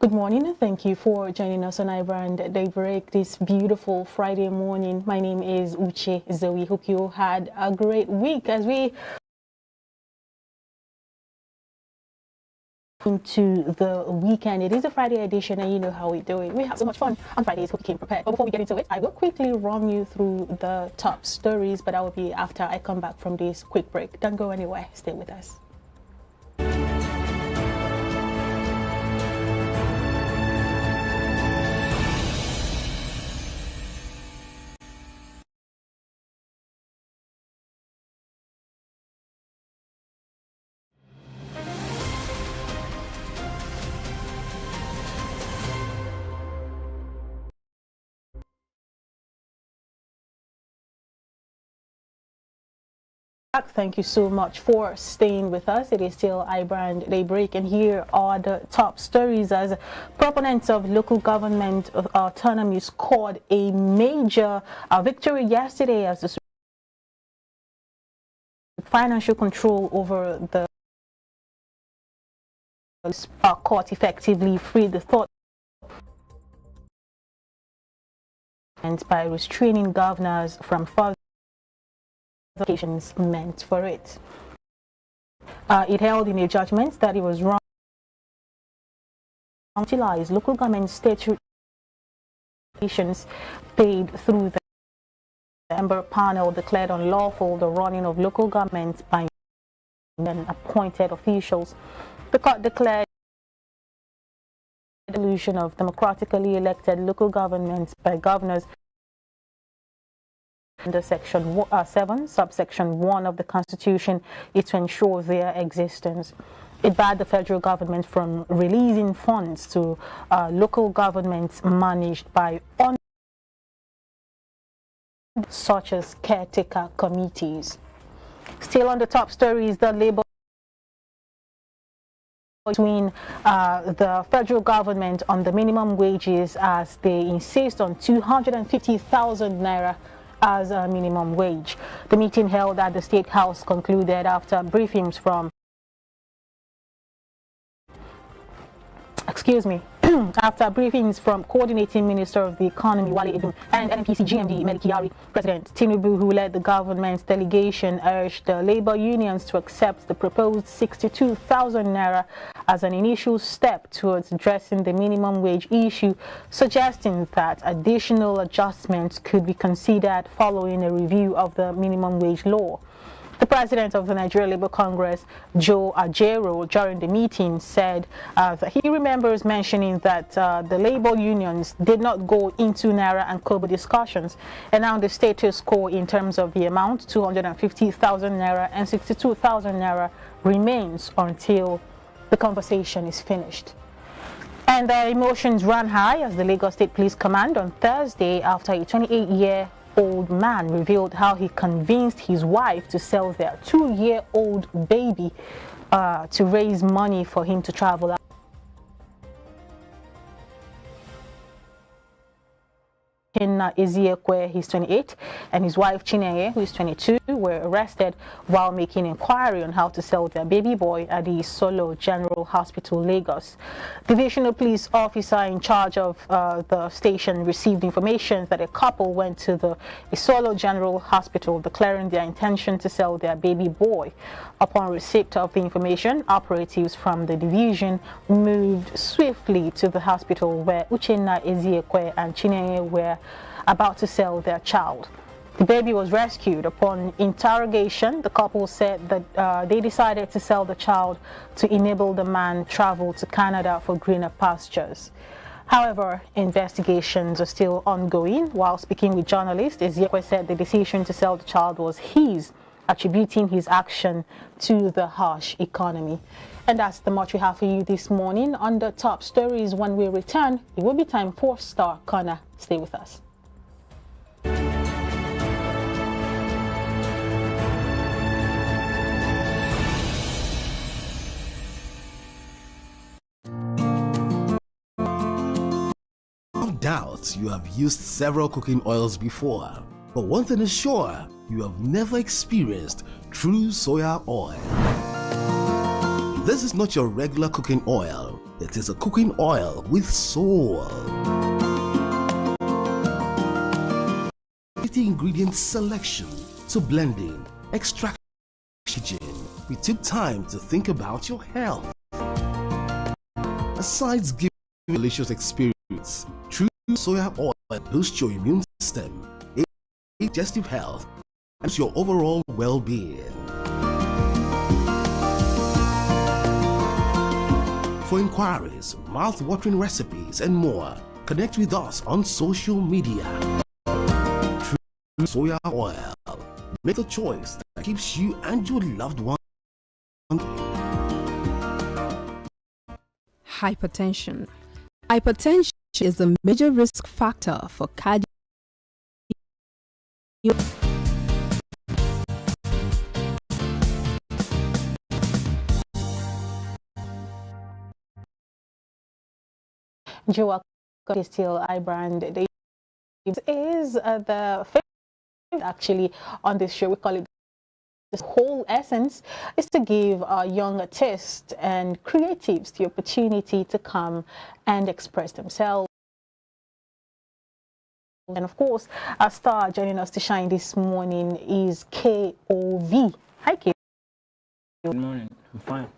Good morning and thank you for joining us on iBrand Daybreak this beautiful Friday morning. My name is Uche Zoe. Hope you had a great week as we into the weekend. It is a Friday edition and you know how we do it. We have so much fun on Fridays. Hope you came prepared. But before we get into it, I will quickly run you through the top stories, but that will be after I come back from this quick break. Don't go anywhere. Stay with us. Thank you so much for staying with us. It is still iBrand Daybreak, and here are the top stories. As proponents of local government autonomy scored a major victory yesterday as the financial control over the court effectively freed the thought by restraining governors from further occasions meant for it. It held in a judgment that it was wrong to utilize local government statute paid through the member panel declared unlawful the running of local government by appointed officials. The court declared the illusion of democratically elected local governments by governors under Section 7, subsection 1 of the Constitution is to ensure their existence. It barred the federal government from releasing funds to local governments managed by such as caretaker committees. Still on the top stories, the labor between the federal government on the minimum wages as they insist on 250,000 naira as a minimum wage. The meeting held at the State House concluded after briefings from after briefings from Coordinating Minister of the Economy Wale Edun and NNPC GMD Medikiari. President Tinubu, who led the government's delegation, urged the labor unions to accept the proposed 62,000 naira as an initial step towards addressing the minimum wage issue, suggesting that additional adjustments could be considered following a review of the minimum wage law. The president of the Nigeria Labour Congress, Joe Ajero, during the meeting said that he remembers mentioning that the labor unions did not go into Naira and Kobo discussions, and now the status quo in terms of the amount, 250,000 Naira and 62,000 Naira, remains until the conversation is finished. And emotions ran high as the Lagos State Police Command on Thursday after a 28-year-old man revealed how he convinced his wife to sell their 2-year-old baby to raise money for him to travel out. Eziekwe, he's 28, and his wife Chineye, who is 22, were arrested while making inquiry on how to sell their baby boy at the Solo General Hospital, Lagos. Divisional police officer in charge of the station received information that a couple went to the Solo General Hospital declaring their intention to sell their baby boy. Upon receipt of the information, operatives from the division moved swiftly to the hospital where Uchenna Eziekwe and Chineye were about to sell their child. The baby was rescued. Upon interrogation, the couple said that they decided to sell the child to enable the man travel to Canada for greener pastures. However, investigations are still ongoing. While speaking with journalists, Eziekwe said the decision to sell the child was his, attributing his action to the harsh economy. And that's the much we have for you this morning. On the top stories, when we return, it will be time for Star Corner. Stay with us. No doubt you have used several cooking oils before, but one thing is sure, you have never experienced true soya oil. This is not your regular cooking oil. It is a cooking oil with soul. The ingredient selection to blending, extraction. We took time to think about your health. Besides giving you a delicious experience, true soya oil boosts your immune system, digestive health, and your overall well-being. For inquiries, mouth-watering recipes, and more, connect with us on social media. True soya oil. Make a choice that keeps you and your loved one. Hypertension. Hypertension is a major risk factor for cardiac. Joa still iBrand. It is the favorite actually on this show. We call it the whole essence is to give young artists and creatives the opportunity to come and express themselves. And of course, our star joining us to shine this morning is Qodi. Hi, Qodi. Good morning. I'm fine.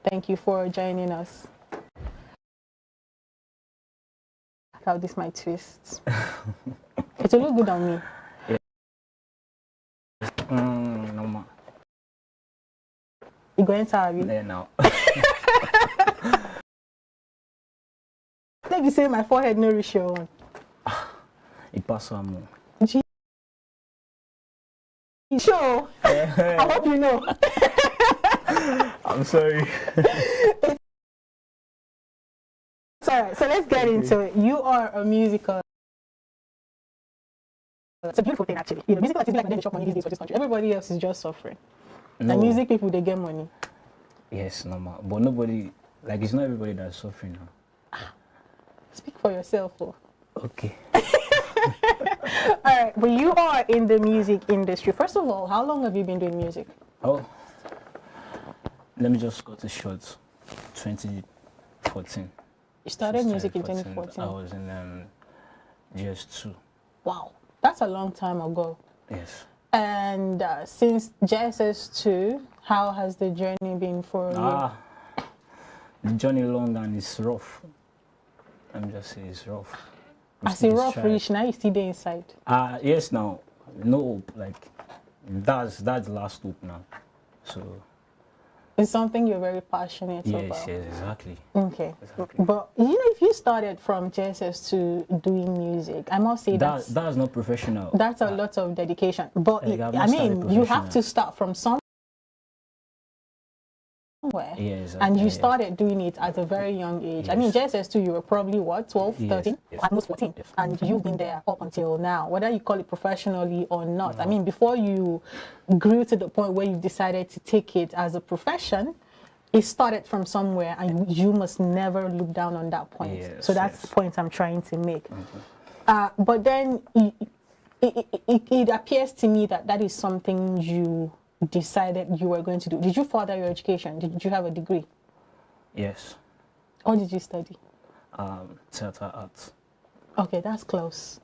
Thank you for joining us. How this might twist. It will look good on me. No more. You going to have it? Yeah, now. Let me say my forehead no reach your one. It passed on more. Sure. I hope you know. I'm sorry. Alright, so let's get into it. You are a musical. It's a beautiful thing, actually. You know, musical artists like they shop money these days for this country. Everybody else is just suffering. No. The music people, they get money. Yes, normal. But nobody, like, it's not everybody that's suffering now. Speak for yourself, oh. Okay. Alright, but you are in the music industry. First of all, how long have you been doing music? Oh, let me just cut it short. 2014. You started music in 2014. I was in GS2. Wow, that's a long time ago. Yes. And since JSS2, how has the journey been for you? The journey long and it's rough. Let me just say it's rough. I see rough reach, now you still there inside. Yes, now, no hope, like, that's the last hope now, so. It's something you're very passionate about. Yes, exactly. Okay. Exactly. But, you know, if you started from JSS to doing music, I must say that's not professional. That's a lot of dedication. But, like, I mean, you have to start from somewhere. Yeah, exactly. And you started doing it at a very young age. Yes. I mean, JSS2, you were probably what, 12, 13? Yes. Almost 14. Yes. And you've been there up until now, whether you call it professionally or not. No. I mean, before you grew to the point where you decided to take it as a profession, it started from somewhere and you must never look down on that point. Yes, so that's the point I'm trying to make. But then it appears to me that that is something you decided you were going to do. Did you further your education? Did you have a degree? Yes. What did you study? Theater arts. Okay, that's close.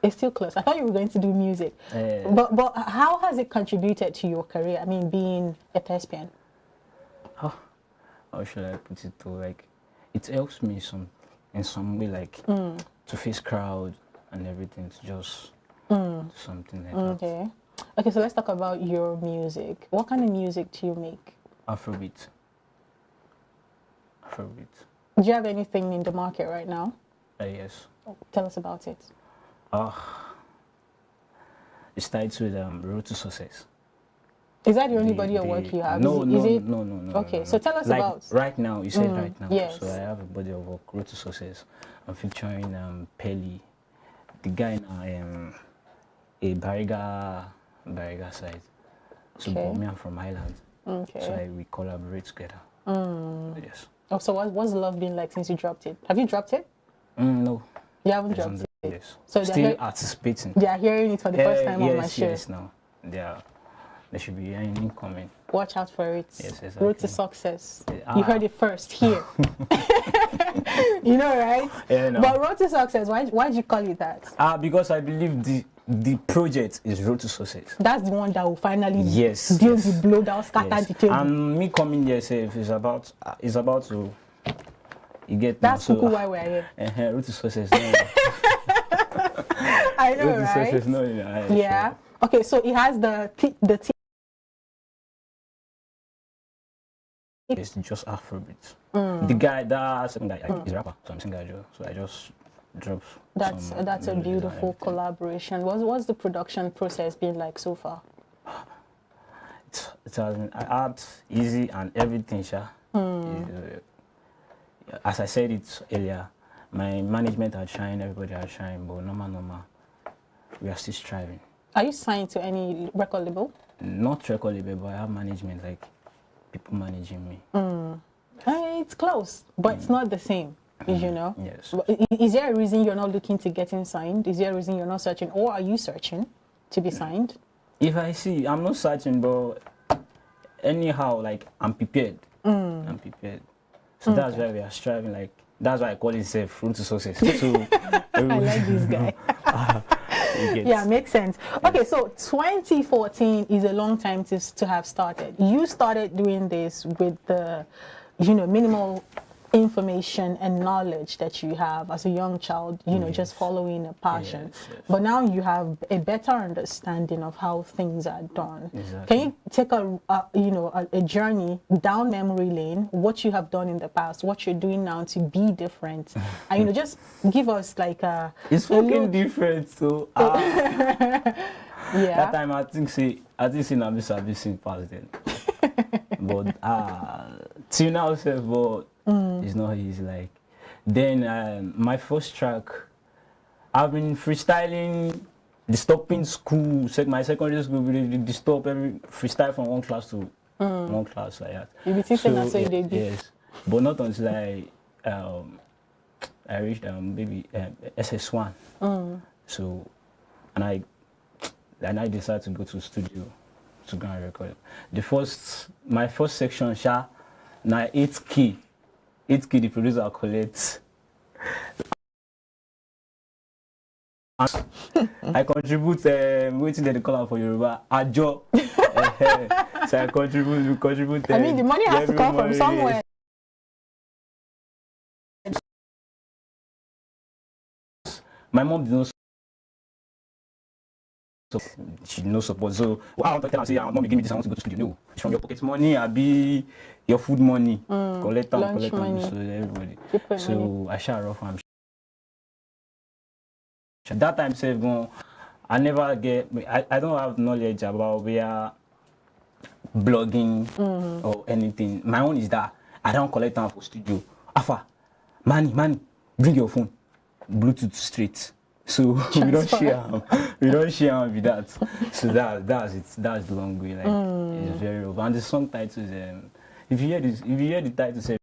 It's still close. I thought you were going to do music. But how has it contributed to your career? I mean, being a thespian. How should I put it to, like, it helps me in some way, like, to face crowd and everything, to just do something like that. Okay, so let's talk about your music. What kind of music do you make? Afrobeat. Do you have anything in the market right now? Yes. Tell us about it. It starts with Road to Success. Is that the only body of work you have? No. Okay, so tell us like about... Right now, you said right now. Yes. So I have a body of work, Road to Success. I'm featuring Pelly, the guy in a Bariga side. So me, I'm from Ireland. Okay. So we collaborate together. Yes. Oh, so what's the love been like since you dropped it? Have you dropped it? No. You haven't dropped it? Yes. So still anticipating. They are hearing it for the first time on my show. Yes, now. There should be an incoming. Watch out for it. Yes, exactly. Road to success. You heard it first here. You know, right? Yeah, no. But road to success, why did you call it that? Because I believe the project is road to success. That's the one that will finally yes, deal yes. the blow down, scatter yes. the table. And me coming here safe is about to you get that's now, so, why we're here. Road to success. No. I know, road to right? success, no, yeah. Sure. Okay, so it has the It's just Afrobeat. The guy, that second guy, is a rapper, so I'm singer, so I just dropped. That's a beautiful collaboration. What's the production process been like so far? It has been hard, easy, and everything, sha. As I said it earlier, my management are trying, everybody are trying, but normal, we are still striving. Are you signed to any record label? Not record label, but I have management, like people managing me. It's close, but it's not the same, you know? Yes. Is there a reason you're not looking to getting signed? Is there a reason you're not searching, or are you searching to be signed? If I see, I'm not searching, but anyhow, like, I'm prepared. I'm prepared. So that's why we are striving, like, that's why I call it safe, road to success. So, I like this guy. Yeah, makes sense. Okay, so 2014 is a long time to have started. You started doing this with the, minimal information and knowledge that you have as a young child, just following a passion. Yes. But now you have a better understanding of how things are done. Exactly. Can you take a journey down memory lane, what you have done in the past, what you're doing now to be different, and just give us like a... It's fucking different, so... Yeah. That time I think I'm just servicing past then. But till now, but it's not easy. Like then, my first track, I've been freestyling, stopping school. My secondary school, we stop every freestyle from one class to one class like that. You be teaching so, so they do. Yes, but not until I reached maybe SS1. So, and I decided to go to the studio to go and record. My first section, now 8 key, the producer collects. I contribute, waiting that they call out for Yoruba, Ajo. So I contribute. I mean, the money has to come from somewhere. My mom did not. So she no support. So I want to tell her, say, mom, give me this, I want to go to studio. No, it's from your pocket money, I be your food money, collect money. So everybody. So I share off and that time save I never get. I don't have knowledge about where blogging or anything. My own is that I don't collect time for studio. Afa, money, bring your phone, Bluetooth straight. So we don't share with that. So that's it. That's the long way. Like it's very rough. And the song title is if you hear the title say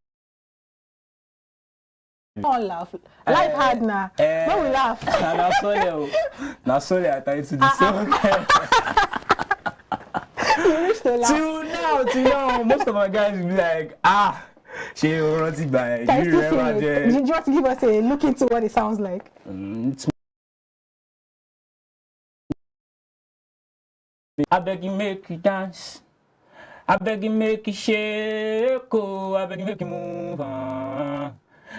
don't laugh. Life hard now. No we laugh. Now sorry I titled the song. You wish to laugh. Till now, most of my guys will be like, she runs it by. Do you want to give us a look into what it sounds like? I beg you make you dance. I beg you make you shake. Oh, I beg you make you move on.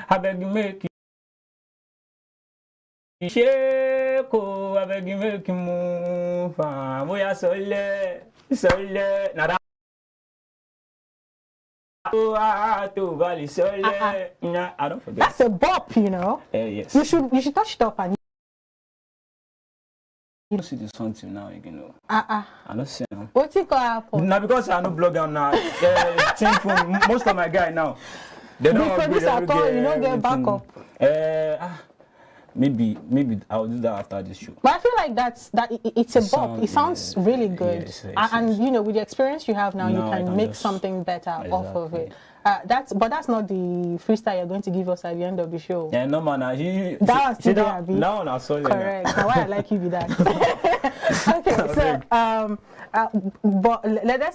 I beg you make you shake. Oh, I beg you make you move on. We are sole. Nada. I don't forget. That's a bop, Yes. You should touch it up and. You don't see the song till now, I don't see them. What's it called? Now because I no blogger now, change from most of my guys now. They don't get backup. Maybe I'll do that after this show. But I feel like it's a bop. It sounds really good. Yes, and with the experience you have now, you can make something better off of it. That's not the freestyle you're going to give us at the end of the show. Yeah, no man. That was today, Abi. Now I saw you. Correct. Now why I like you with that. Okay, so but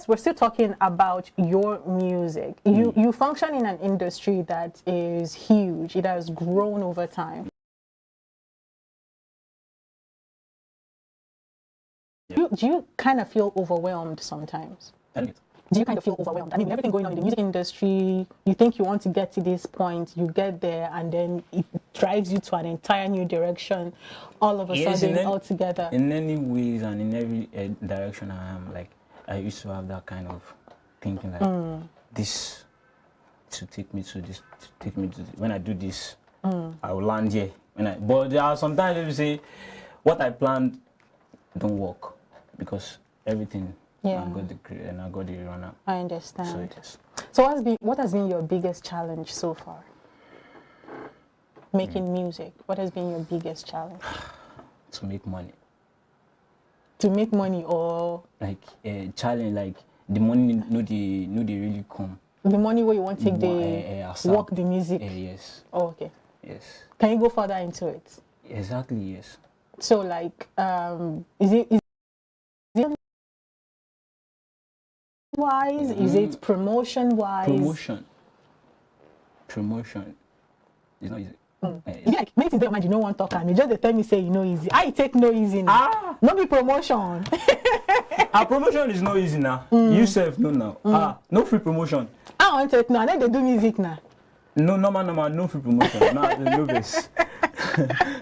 we're still talking about your music. You function in an industry that is huge. It has grown over time. Yeah. Do you kind of feel overwhelmed sometimes? Do you kind of feel overwhelmed? I mean, with everything going on in the music industry, you think you want to get to this point, you get there, and then it drives you to an entire new direction all of a sudden, altogether. In any ways and in every direction I am, like, I used to have that kind of thinking, like, this to take me to this, to take me to this. When I do this, I will land here. But there are sometimes you say, what I planned don't work, because everything... Yeah. I got the runner. I understand. So what has been your biggest challenge so far? Making music. What has been your biggest challenge? To make money. To make money, or like a challenge, like the money no they really come. The money where you want to take the work the music. Yes. Oh, okay. Yes. Can you go further into it? Exactly. Yes. So like is it wise? Is it promotion wise? Promotion is not easy. Like many things you don't want to talk, and you just tell me say you know easy. I take no easy now. No be promotion. Our promotion is no easy now. You self know now. No free promotion. I want to take now. Then they do music now. No free promotion. No base.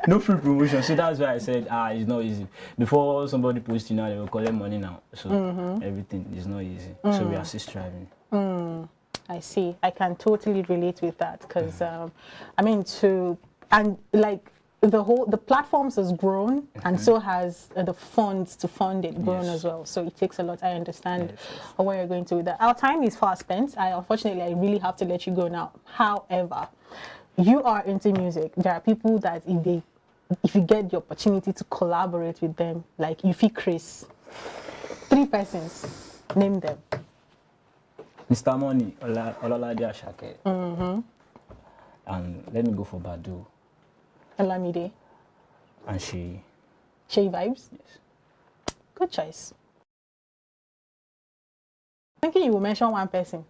No free promotion. So that's why I said it's not easy. Before somebody posts, they will collect money now. So everything is not easy. So we are still striving. I see. I can totally relate with that, because I mean the platforms has grown, and so has the funds to fund it grown as well. So it takes a lot. I understand where you're going to with that. Our time is fast spent. Unfortunately, I really have to let you go now. However, you are into music. There are people that if you get the opportunity to collaborate with them, like you feel Chris, 3 persons, name them. Mr. Money, Olalade Ashake. And let me go for Badu. Olamide. And Shay. Shay vibes? Yes. Good choice. Thinking you will mention 1 person.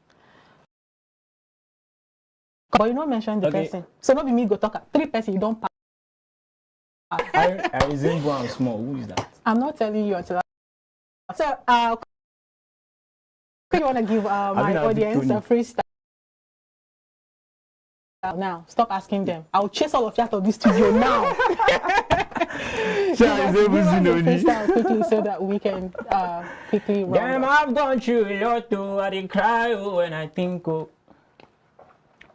But you don't mention the person. So not be me go talk. 3 persons you don't pass. I resemble one small. Who is that? I'm not telling you until so you want to give my audience a freestyle now? Stop asking them. I'll chase all of you out of this studio now. Give us a freestyle quickly so that we can quickly run. Damn, I've gone through a lot too. I didn't cry when I think all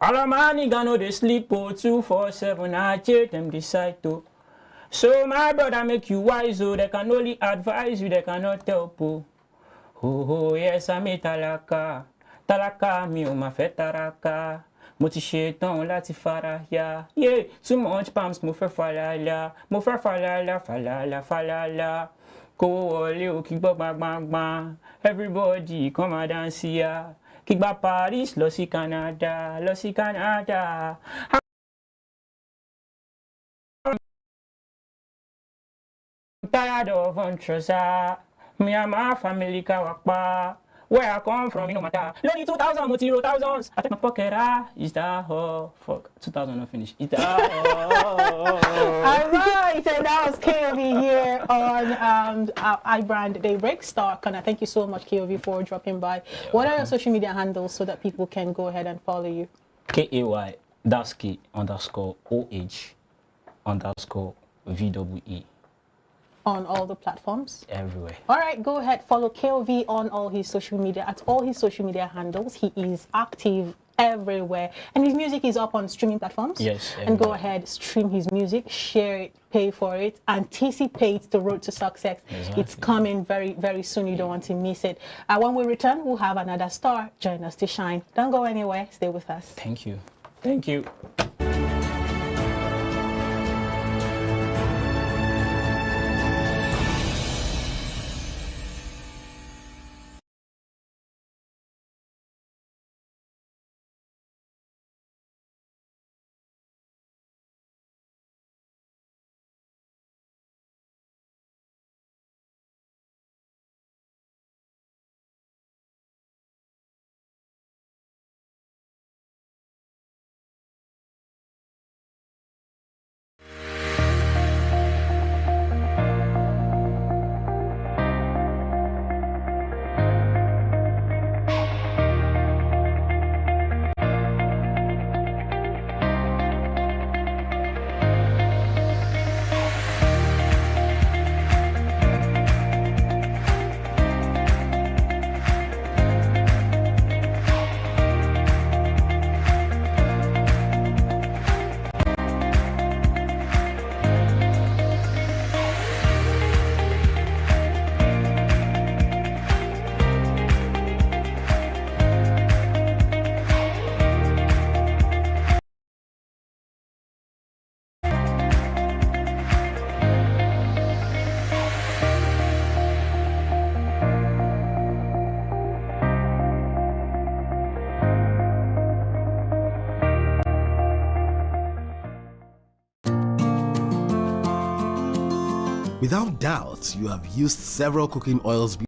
of my niggas know they sleep 247. I check them decide to. So my brother make you wise, they can only advise you, they cannot help you. Oh yes, I made talaka mi o ma fe taraka. Mo ti ṣe tán láti faraya. Yeah, too much palms mo fẹ́ falala. Mo fẹ́ falala. Kó wọlé o kí gbọ́ gbangban. Everybody come and dance here. Kí gba Paris lọ sí Canada. I'm tired of untrust. Me and my family kawakpa. Where I come from, no matter. Lonely 2000, mo ti ro thousands. I take my pocket, is that fuck, 2000 not finished. Is that Alright, and that was KOV here on IBrandTV Star. Connor, thank you so much, KOV, for dropping by. What are your social media handles so that people can go ahead and follow you? KAY _OH_VEE. On all the platforms? Everywhere. All right, go ahead, follow KOV on all his social media, at all his social media handles. He is active everywhere, and his music is up on streaming platforms. Yes. Everywhere. And go ahead, stream his music, share it, pay for it, anticipate the road to success. Exactly. It's coming very, very soon. You don't want to miss it. When we return, we'll have another star join us to shine. Don't go anywhere. Stay with us. Thank you. Thank you. Without doubt, you have used several cooking oils before.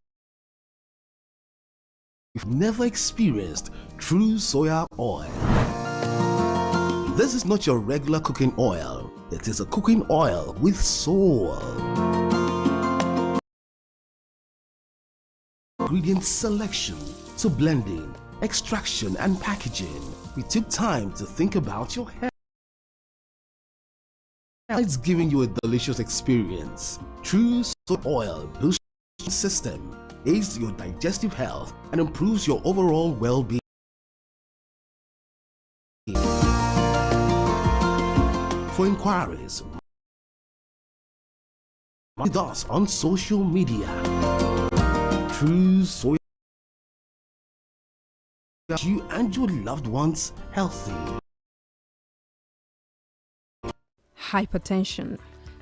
You've never experienced true soya oil. This is not your regular cooking oil. It is a cooking oil with soul. Ingredient selection to blending, extraction and packaging. We took time to think about your health. It's giving you a delicious experience. True soy oil boosts your system, aids your digestive health, and improves your overall well-being. For inquiries, with us on social media. True soy, you and your loved ones healthy. Hypertension.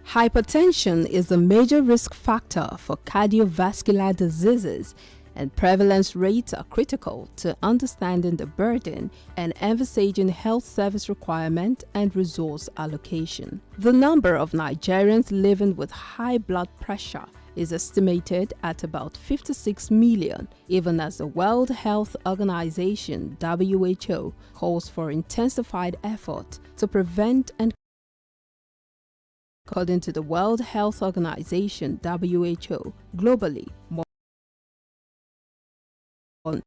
Hypertension is a major risk factor for cardiovascular diseases, and prevalence rates are critical to understanding the burden and envisaging health service requirement and resource allocation. The number of Nigerians living with high blood pressure is estimated at about 56 million, even as the World Health Organization (WHO) calls for intensified effort to prevent and according to the World Health Organization (WHO), globally, more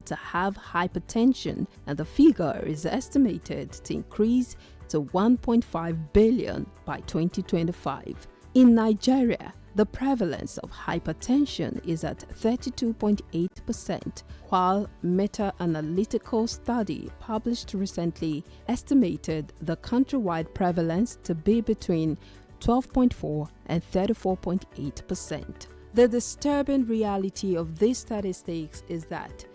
to have hypertension, and the figure is estimated to increase to 1.5 billion by 2025. In Nigeria, the prevalence of hypertension is at 32.8%, while meta-analytical study published recently estimated the countrywide prevalence to be between 12.4 and 34.8%. The disturbing reality of these statistics is that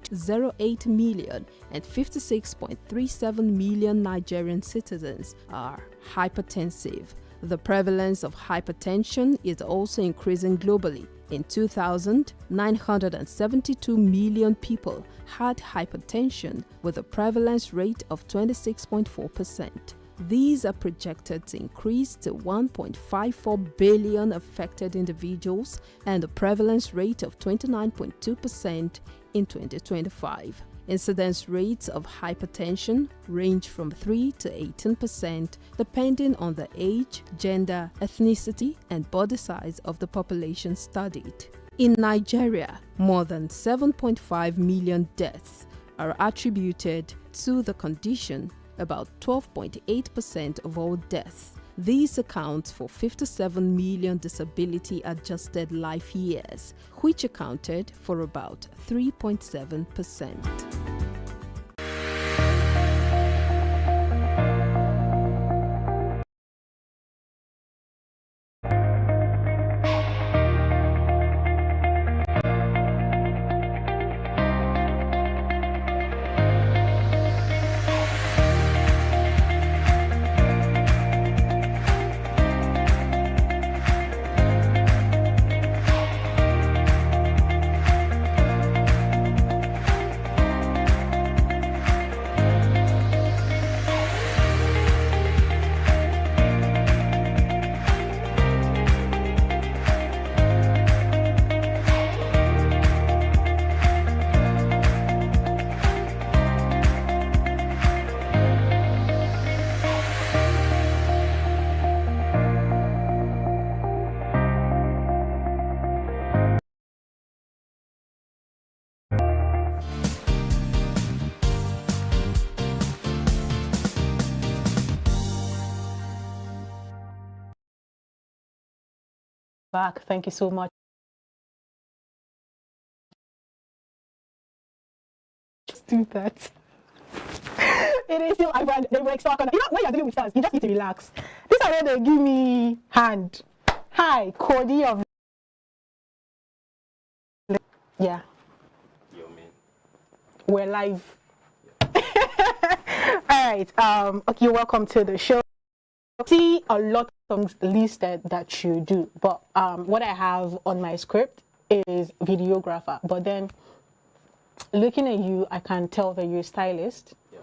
0.08 million and 56.37 million Nigerian citizens are hypertensive. The prevalence of hypertension is also increasing globally. In 2000, 972 million people had hypertension with a prevalence rate of 26.4%. These are projected to increase to 1.54 billion affected individuals and a prevalence rate of 29.2% in 2025. Incidence rates of hypertension range from 3 to 18% depending on the age, gender, ethnicity, and body size of the population studied. In Nigeria, more than 7.5 million deaths are attributed to the condition, about 12.8% of all deaths. These account for 57 million disability-adjusted life years, which accounted for about 3.7%. Back. Thank you so much. Just do that. It is still they were extra. You know, when you're dealing with stars, you just need to relax. This is where they give me hand. Hi, Qodi of. Yeah. Yo, man. We're live. All right. Okay, welcome to the show. See a lot of things listed that you do, but what I have on my script is videographer. But then looking at you, I can tell that you're a stylist. Yeah.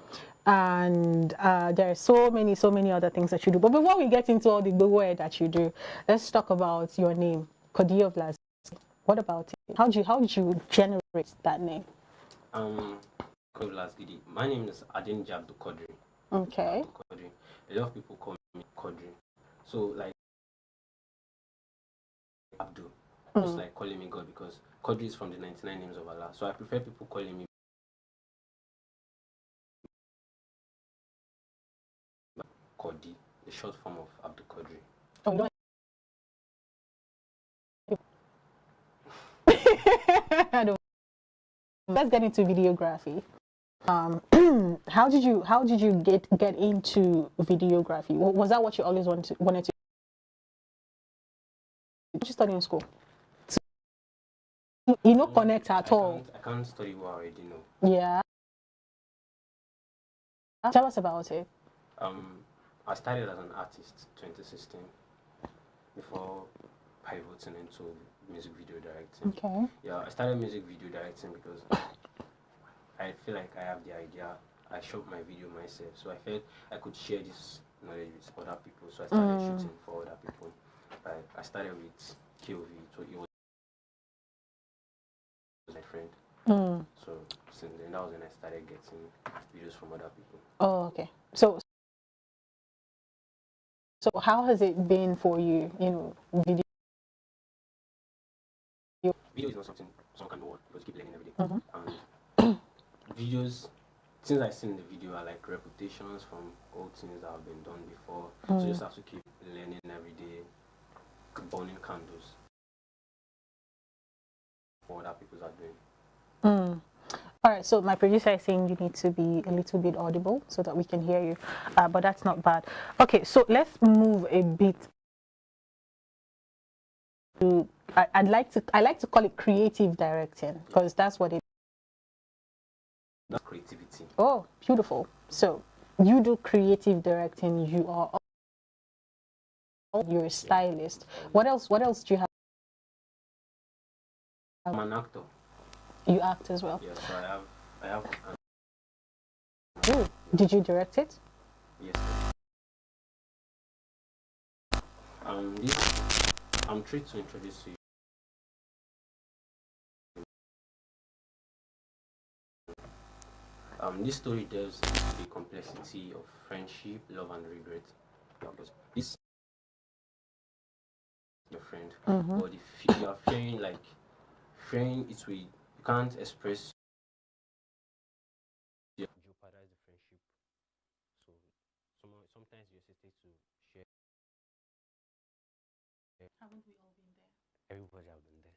and there are so many other things that you do. But before we get into all the work that you do, let's talk about your name, Qodi of Lasgidi. What about it? How did you generate that name? Qodi of Lasgidi. My name is Adin Jabdu Qodri. Okay. Qodri. A lot of people call me Qodri. So like Abdul, just like calling me God, because Qodri is from the 99 names of Allah. So I prefer people calling me Qodi, the short form of Abdul Qodri. Oh, I don't. Let's get into videography. How did you get into videography? Was that what you always wanted to? What did you study in school? So, you know, connect at all. I can't study what I already know. Yeah. Tell us about it. I started as an artist 2016 before pivoting into music video directing. Okay. Yeah, I started music video directing because I feel like I have the idea. I shot my video myself, so I felt I could share this knowledge with other people. So I started shooting for other people. I started with Qodi, so it was my friend. So since then, that was when I started getting videos from other people. Oh, okay. So how has it been for you? You know, video. Video is not something someone can know because you keep learning every day. And videos, since I've seen the video, are like reputations from old things that have been done before. So you just have to keep learning every day, burning candles for what other people are doing. All right, so my producer is saying you need to be a little bit audible so that we can hear you, but that's not bad. Okay, so let's move a bit to, I like to call it creative directing, because that's what it is. That's creativity. Oh, beautiful. So you do creative directing, you're a stylist. What else do you have? I'm an actor. You act as well? Yes, so I have Ooh, did you direct it? yes. I'm trying to introduce to you. This story delves into the complexity of friendship, love, and regret. Because this your friend, but if you are fearing it will, you can't express. You jeopardize the friendship. So sometimes you hesitate to share. Haven't we all been there? Everybody have been there.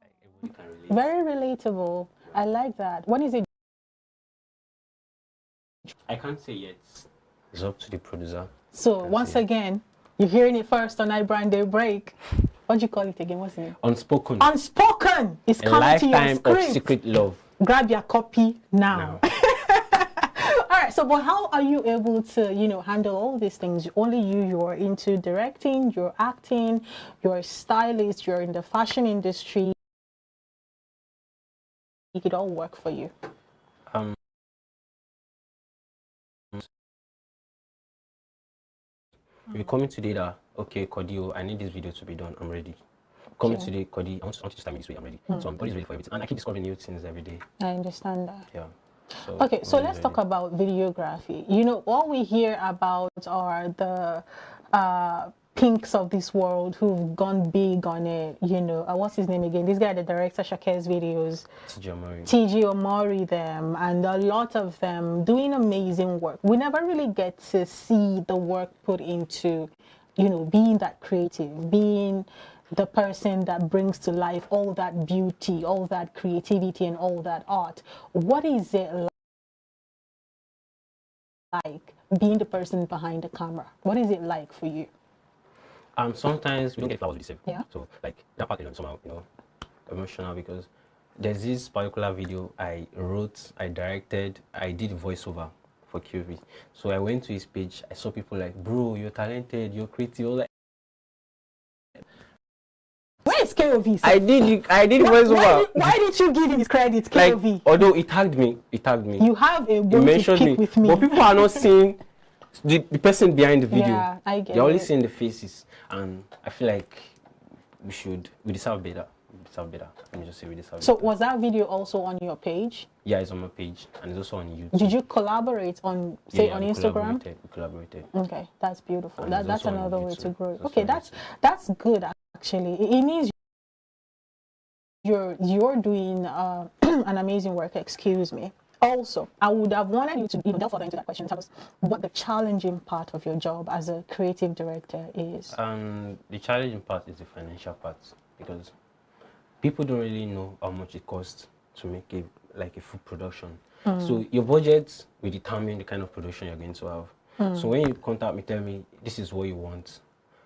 Like everybody can relate. Very relatable. I like that. When is it? I can't say yet. It's up to the producer. So once again, you're hearing it first on IBrandTV Break. What do you call it again? What's the name? Unspoken. Unspoken is A coming to your lifetime screen. of secret love. Grab your copy now. All right. So, but how are you able to, you know, handle all these things? Only you're into directing, you're acting, you're a stylist, you're in the fashion industry. Make it all work for you. We're coming today that, okay, Qodi, I need this video to be done, I'm ready. Coming today, Qodi, I want you to start me this way, I'm ready. So I'm always ready for everything. And I keep discovering new things every day. I understand that. Yeah. So Okay, so let's talk about videography. You know, all we hear about are the pinks of this world who've gone big on it. You know, what's his name again? This guy that directs Ashake's videos. TG Omori them, and a lot of them doing amazing work. We never really get to see the work put into, you know, being that creative, being the person that brings to life all that beauty, all that creativity, and all that art. What is it like being the person behind the camera? What is it like for you? Sometimes we don't get flowers with the same. Yeah. So like that part is somehow, you know, emotional, because there's this particular video I wrote, I directed, I did voiceover for Qodi. So I went to his page, I saw people like, bro, you're talented, you're creative. All like, Wait, it's KOV. I did voiceover. Why did you give him his credit, KOV? Like, although it tagged me. You have a It mentioned me. with me. But people are not seeing the person behind the video. Yeah, I get They're only it. seeing the faces. And I feel like we deserve better. Let me just say we deserve So better. was that video also on your page? Yeah, it's on my page and it's also on YouTube. Did you collaborate on, say, Yeah, on we Instagram? We collaborated. Okay, that's beautiful. And That's also on another way YouTube. to grow. It's Okay, also on that's good actually. It means you're doing an amazing work. Excuse me. Also, I would have wanted you to delve further into that question. Tell us what the challenging part of your job as a creative director is. The challenging part is the financial part because people don't really know how much it costs to make a food production. So your budget will determine the kind of production you're going to have. So when you contact me, tell me this is what you want.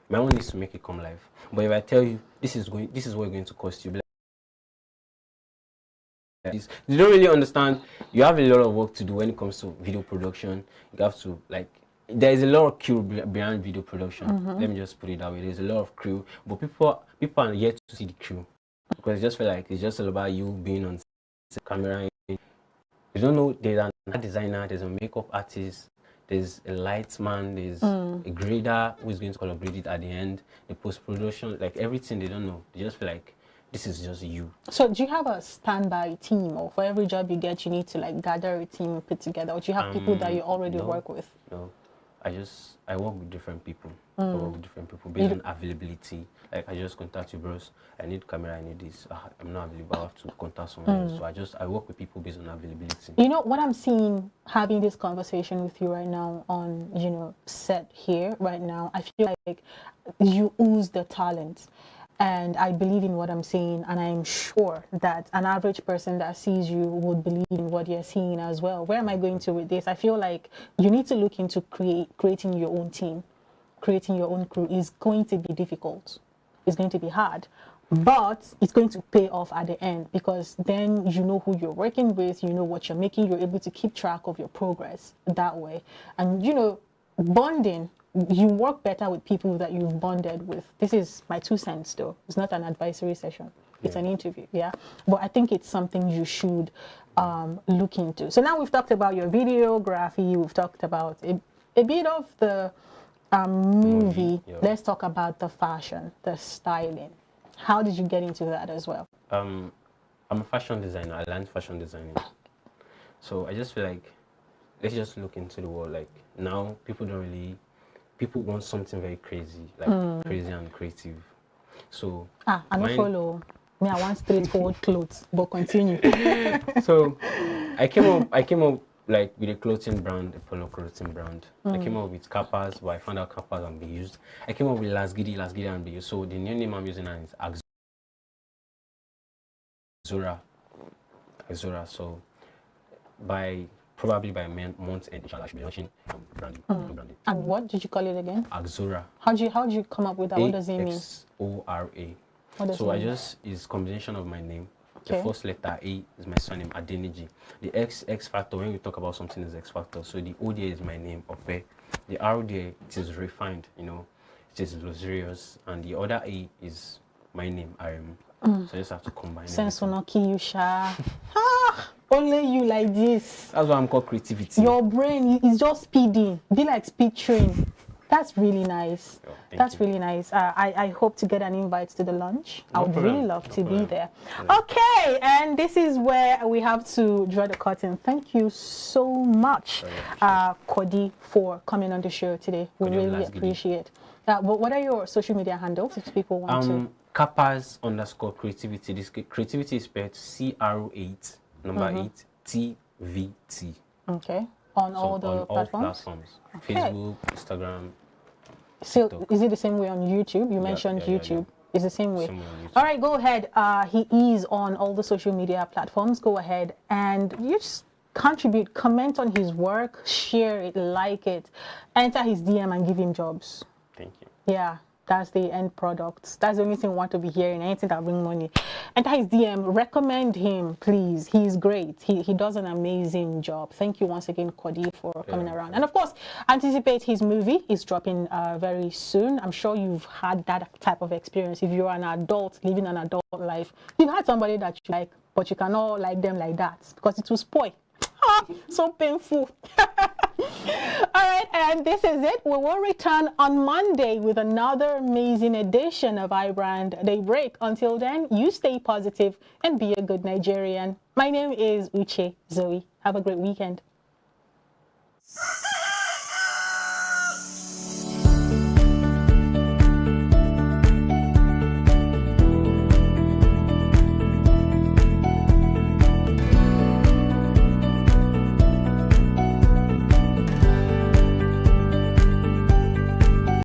My own is to make it come live. But if I tell you this is what it's going to cost you, be like, you don't really understand. You have a lot of work to do when it comes to video production. You have to there is a lot of crew behind video production. Let me just put it that way. There's a lot of crew, but people are yet to see the crew because I just feel like it's just all about you being on camera. You don't know there's an art designer, there's a makeup artist, there's a lights man, there's a grader who is going to color grade it at the end, the post-production, like everything they don't know. They just feel like this is just you. So do you have a standby team, or for every job you get you need to gather a team and put together, or do you have people that you already work with? No, I work with different people. I work with different people based on availability. Like I just contact you, bros. I need camera. I need this. I'm not available. I have to contact someone else. So I work with people based on availability. You know what I'm seeing having this conversation with you right now on set here right now. I feel like you ooze the talent. And I believe in what I'm saying, and I'm sure that an average person that sees you would believe in what you're seeing as well. Where am I going to with this? I feel like you need to look into creating your own team, creating your own crew. Is going to be difficult. It's going to be hard, but it's going to pay off at the end because then you know who you're working with, you know what you're making, you're able to keep track of your progress that way. And bonding. You work better with people that you've bonded with. This is my 2 cents though. It's not an advisory session. It's an interview, yeah? But I think it's something you should look into. So now we've talked about your videography. We've talked about a bit of the movie. Yeah. Let's talk about the fashion, the styling. How did you get into that as well? I'm a fashion designer. I learned fashion designing. So I just feel like, let's just look into the world. Like now, people want something very crazy, like crazy and creative. So I don't follow. Me, I want straightforward clothes, but continue. So I came up like with a clothing brand, a polo clothing brand. I came up with kappas, but I found out kappas and be used. I came up with Lasgidi and be used. So the new name I'm using now is Axura. So probably by month's end, I should be launching branding. And what did you call it again? Axura. How did you come up with that? What does it mean? Axora. What does So it I mean? just is combination of my name. Okay. The first letter A is my surname Adeniji. The X factor, when we talk about something, is X factor. So the O there is my name, Ope. The R there, it is refined, it is luxurious, and the other A is my name, RM. So I just have to combine. Sense will not kill you, Sha. Only you like this. That's what I'm called creativity. Your brain is just speeding. Be like speed train. That's really nice. Oh, That's really nice. I hope to get an invite to the lunch. I would really love to be there. Yeah. Okay, and this is where we have to draw the curtain. Thank you so much, Qodi, for coming on the show today. We really appreciate. What are your social media handles if people want to? Kappas_creativity. This creativity is spelled CR8 number 8 TVT. Okay. On all the platforms? Okay. Facebook, Instagram. So TikTok. is it the same way on YouTube? You mentioned YouTube. It's the same way. Same way on YouTube. All right, go ahead. He is on all the social media platforms. Go ahead and you just contribute, comment on his work, share it, like it, enter his DM and give him jobs. Thank you. Yeah. That's the end product. That's the only thing we want to be hearing, anything that brings money. And that is DM. Recommend him, please. He's great. He does an amazing job. Thank you once again, Qodi, for coming around. And of course, anticipate his movie. He's dropping very soon. I'm sure you've had that type of experience. If you're an adult, living an adult life, you've had somebody that you like, but you cannot like them like that because it will spoil. So painful. All right, and this is it. We will return on Monday with another amazing edition of iBrand Daybreak. Until then, you stay positive and be a good Nigerian. My name is Uche Zoe. Have a great weekend.